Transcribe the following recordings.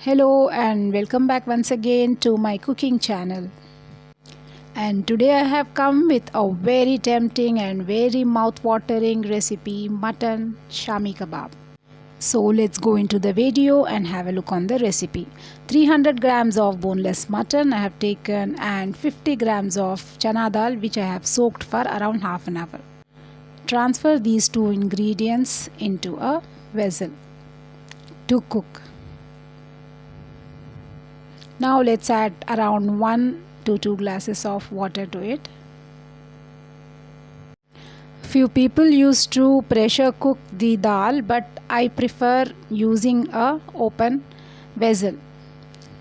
Hello and welcome back once again to my cooking channel. And today I have come with a very tempting and very mouth-watering recipe, mutton Shami kebab. So let's go into the video and have a look on the recipe. 300 grams of boneless mutton I have taken and 50 grams of chana dal which I have soaked for around half an hour. Transfer these two ingredients into a vessel to cook. Now let's add around 1 to 2 glasses of water to it. Few people used to pressure cook the dal, but I prefer using a open vessel,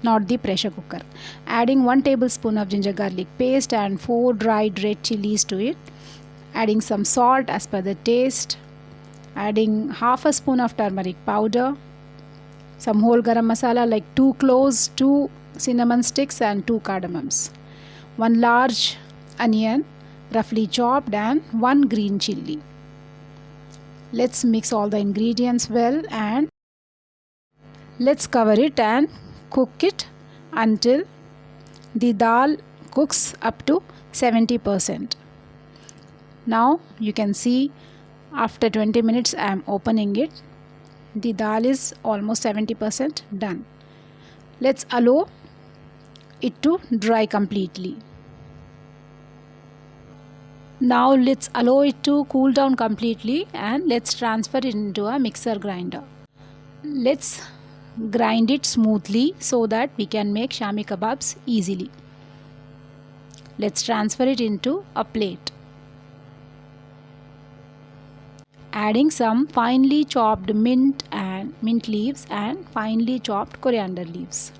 not the pressure cooker. Adding 1 tablespoon of ginger garlic paste and 4 dried red chilies to it. Adding some salt as per the taste. Adding half a spoon of turmeric powder. Some whole garam masala like 2 cloves, 2 cinnamon sticks and 2 cardamoms. 1 large onion roughly chopped and 1 green chilli. Let's mix all the ingredients well and let's cover it and cook it until the dal cooks up to 70%. Now you can see after 20 minutes I am opening it. The dal is almost 70% done. Let's allow it to dry completely. Now let's allow it to cool down completely and let's transfer it into a mixer grinder. Let's grind it smoothly so that we can make Shami kebabs easily. Let's transfer it into a plate. Adding some finely chopped mint leaves and finely chopped coriander leaves.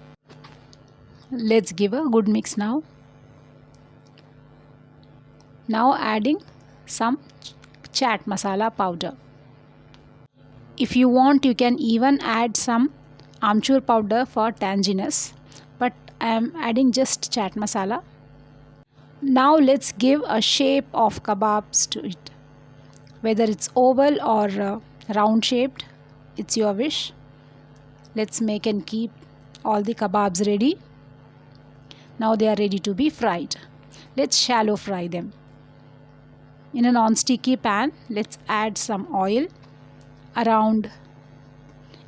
Let's give a good mix now. Now adding some chaat masala powder. If you want, you can even add some amchur powder for tanginess, but I am adding just chaat masala. Now let's give a shape of kebabs to it. Whether it's oval or round shaped, it's your wish. Let's make and keep all the kebabs ready. Now they are ready to be fried. Let's shallow fry them. In a non-sticky pan, let's add some oil, around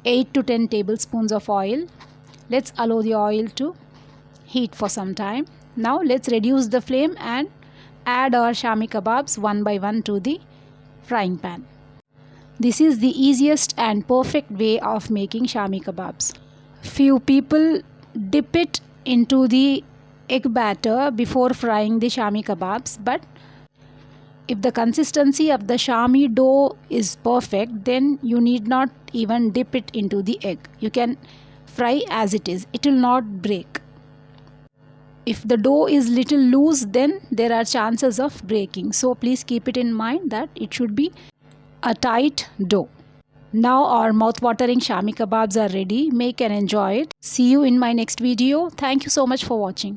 8 to 10 tablespoons of oil. Let's allow the oil to heat for some time. Now let's reduce the flame and add our Shami kebabs one by one to the frying pan. This is the easiest and perfect way of making Shami kebabs. Few people dip it into the egg batter before frying the Shami kebabs, but if the consistency of the Shami dough is perfect, then you need not even dip it into the egg. You can fry as it is. It will not break. If the dough is little loose, then there are chances of breaking. So please keep it in mind that it should be a tight dough. Now our mouth-watering Shami kebabs are ready. Make and enjoy it. See you in my next video. Thank you so much for watching.